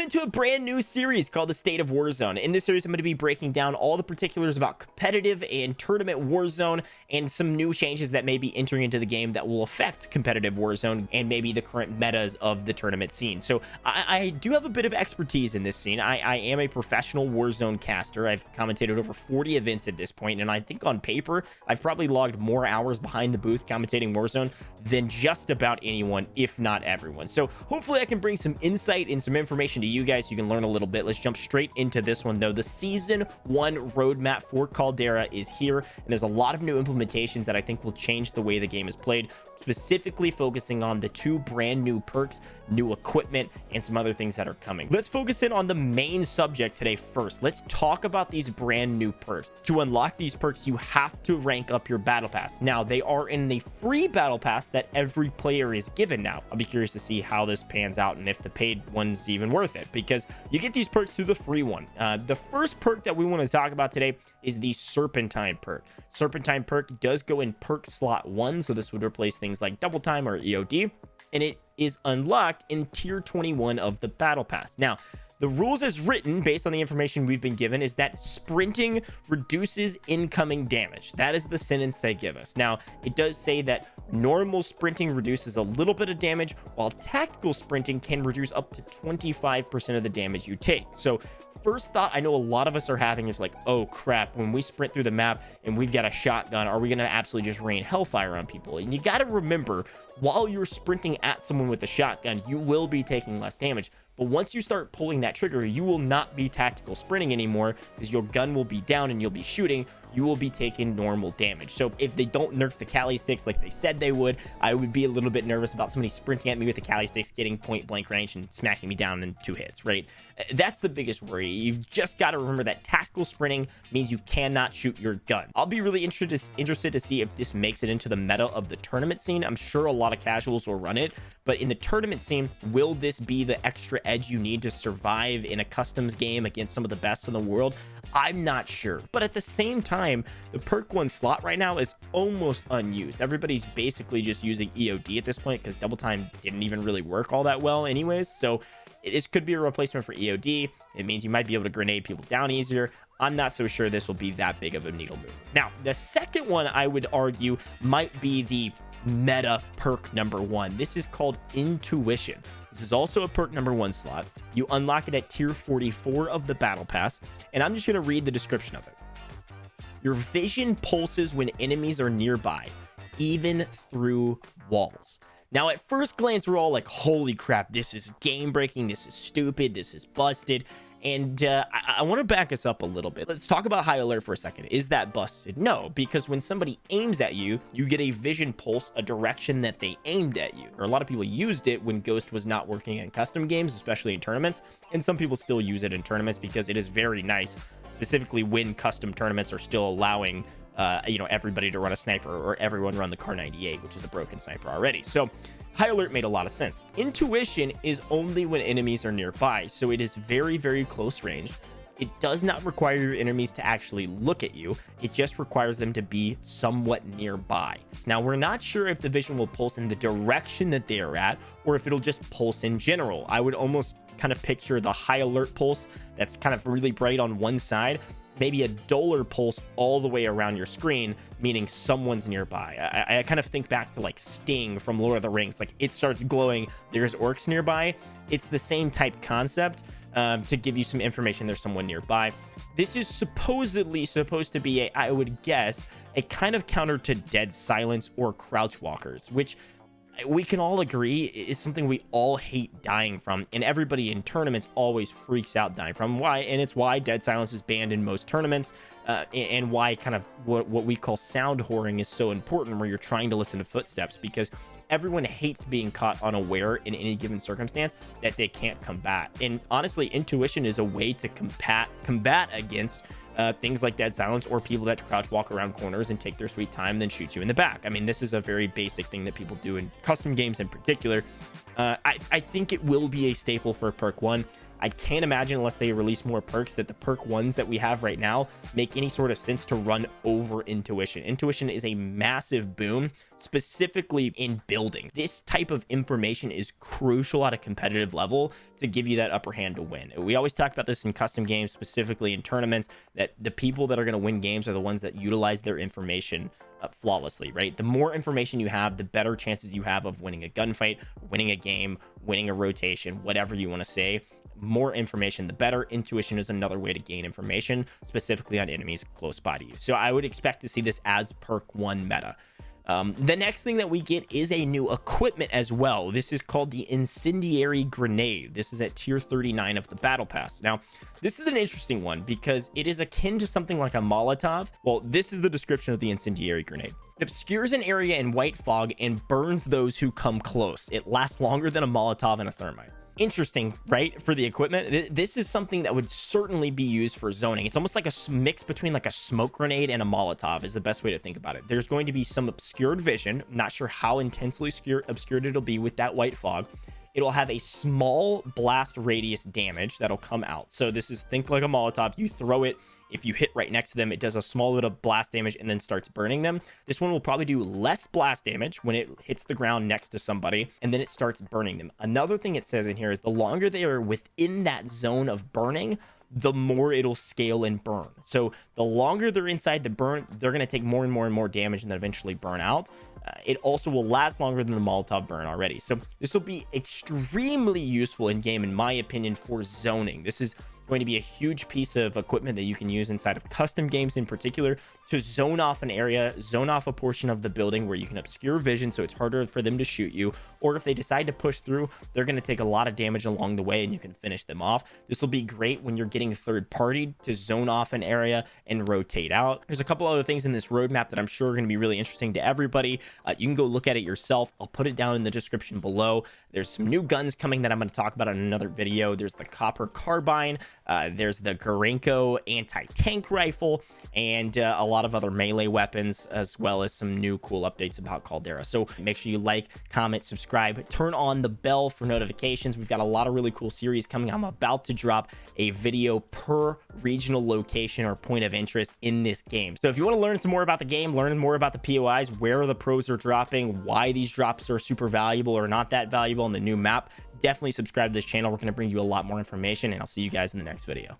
into a brand new series called the State of Warzone. In this series, I'm going to be breaking down all the particulars about competitive and tournament Warzone and some new changes that may be entering into the game that will affect competitive Warzone and maybe the current metas of the tournament scene. So I do have a bit of expertise in this scene. I am a professional Warzone caster. I've commentated over 40 events at this point, and I think on paper, I've probably logged more hours behind the booth commentating Warzone than just about anyone, if not everyone. So hopefully I can bring some insight and some information to you guys so you can learn a little bit. Let's jump straight into this one though. The season 1 roadmap for Caldera is here, and there's a lot of new implementations that I think will change the way the game is played, specifically focusing on the 2 brand new perks, new equipment, and some other things that are coming. Let's focus in on the main subject today first. Let's talk about these brand new perks. To unlock these perks, you have to rank up your battle pass. Now, they are in the free battle pass that every player is given now. I'll be curious to see how this pans out and if the paid one's even worth it, because you get these perks through the free one. The first perk that we want to talk about today is the Serpentine Perk. Serpentine Perk does go in perk slot 1, so this would replace things like double time or EOD, and it is unlocked in tier 21 of the battle pass. Now, the rules as written, based on the information we've been given, is that sprinting reduces incoming damage. That is the sentence they give us. Now, it does say that normal sprinting reduces a little bit of damage, while tactical sprinting can reduce up to 25% of the damage you take. So first thought I know a lot of us are having is like, oh crap, when we sprint through the map and we've got a shotgun, are we going to absolutely just rain hellfire on people? And you got to remember, while you're sprinting at someone with a shotgun, you will be taking less damage. But once you start pulling that trigger, you will not be tactical sprinting anymore, because your gun will be down and you'll be shooting. You will be taking normal damage. So if they don't nerf the Cali sticks like they said they would, I would be a little bit nervous about somebody sprinting at me with the Cali sticks, getting point blank range and smacking me down in 2 hits, right? That's the biggest worry. You've just got to remember that tactical sprinting means you cannot shoot your gun. I'll be really interested to see if this makes it into the meta of the tournament scene. I'm sure a lot of casuals will run it, but in the tournament scene, will this be the extra edge you need to survive in a customs game against some of the best in the world? I'm not sure. But at the same time, the perk 1 slot right now is almost unused. Everybody's basically just using EOD at this point, because double time didn't even really work all that well anyways. So this could be a replacement for EOD. It means you might be able to grenade people down easier. I'm not so sure this will be that big of a needle mover. Now, the second one I would argue might be the meta perk number 1. This is called Intuition. This is also a perk number 1 slot. You unlock it at tier 44 of the battle pass, and I'm just going to read the description of it. Your vision pulses when enemies are nearby, even through walls. Now, at first glance, we're all like, holy crap, this is game breaking, this is stupid, this is busted. And I want to back us up a little bit. Let's talk about high alert for a second. Is that busted? No, because when somebody aims at you, you get a vision pulse, a direction that they aimed at you. Or a lot of people used it when Ghost was not working in custom games, especially in tournaments. And some people still use it in tournaments because it is very nice, specifically when custom tournaments are still allowing everybody to run a sniper, or everyone run the Car 98, which is a broken sniper already. So high alert made a lot of sense. Intuition is only when enemies are nearby, so it is very, very close range. It does not require your enemies to actually look at you. It just requires them to be somewhat nearby. Now, we're not sure if the vision will pulse in the direction that they are at, or if it'll just pulse in general. I would almost kind of picture the high alert pulse that's kind of really bright on one side, maybe a duller pulse all the way around your screen, meaning someone's nearby. I kind of think back to like Sting from Lord of the Rings. Like, it starts glowing, there's orcs nearby. It's the same type concept, to give you some information there's someone nearby. This is supposedly supposed to be I would guess, a kind of counter to Dead Silence or Crouch Walkers, which we can all agree is something we all hate dying from, and everybody in tournaments always freaks out dying from. Why? And it's why Dead Silence is banned in most tournaments, and why kind of what we call sound whoring is so important, where you're trying to listen to footsteps, because everyone hates being caught unaware in any given circumstance that they can't combat. And honestly, Intuition is a way to combat against things like Dead Silence, or people that crouch walk around corners and take their sweet time and then shoot you in the back. I mean, this is a very basic thing that people do in custom games in particular. I think it will be a staple for perk 1. I can't imagine, unless they release more perks, that the perk ones that we have right now make any sort of sense to run over intuition. Intuition is a massive boom, specifically in building. This type of information is crucial at a competitive level to give you that upper hand to win. We always talk about this in custom games, specifically in tournaments, that the people that are going to win games are the ones that utilize their information flawlessly, right? The more information you have, the better chances you have of winning a gunfight, winning a game, winning a rotation, whatever you want to say. More information, the better. Intuition is another way to gain information, specifically on enemies close by to you. So I would expect to see this as perk 1 meta. The next thing that we get is a new equipment as well. This is called the Incendiary Grenade. This is at tier 39 of the battle pass. Now, this is an interesting one because it is akin to something like a Molotov. Well, this is the description of the Incendiary Grenade. It obscures an area in white fog and burns those who come close. It lasts longer than a Molotov and a thermite. Interesting, right? For the equipment, this is something that would certainly be used for zoning. It's almost like a mix between like a smoke grenade and a Molotov is the best way to think about it. There's going to be some obscured vision. I'm not sure how intensely obscured it'll be with that white fog. It'll have a small blast radius damage that'll come out. So this is, think like a Molotov. You throw it. If you hit right next to them, it does a small bit of blast damage and then starts burning them. This one will probably do less blast damage when it hits the ground next to somebody, and then it starts burning them. Another thing it says in here is the longer they are within that zone of burning, the more it'll scale and burn. So the longer they're inside the burn, they're going to take more and more and more damage and then eventually burn out. It also will last longer than the Molotov burn already. So this will be extremely useful in game, in my opinion, for zoning. This is going to be a huge piece of equipment that you can use inside of custom games in particular to zone off an area, zone off a portion of the building where you can obscure vision so it's harder for them to shoot you, or if they decide to push through, they're going to take a lot of damage along the way and you can finish them off. This will be great when you're getting third party to zone off an area and rotate out. There's a couple other things in this roadmap that I'm sure are going to be really interesting to everybody. You can go look at it yourself. I'll put it down in the description below. There's some new guns coming that I'm going to talk about in another video. There's the copper carbine, there's the Gorenko anti-tank rifle, and a lot of other melee weapons, as well as some new cool updates about Caldera. So make sure you like, comment, subscribe, turn on the bell for notifications. We've got a lot of really cool series coming. I'm about to drop a video per regional location or point of interest in this game. So if you want to learn some more about the game, learn more about the POIs, where the pros are dropping, why these drops are super valuable or not that valuable on the new map, definitely subscribe to this channel. We're going to bring you a lot more information, and I'll see you guys in the next video.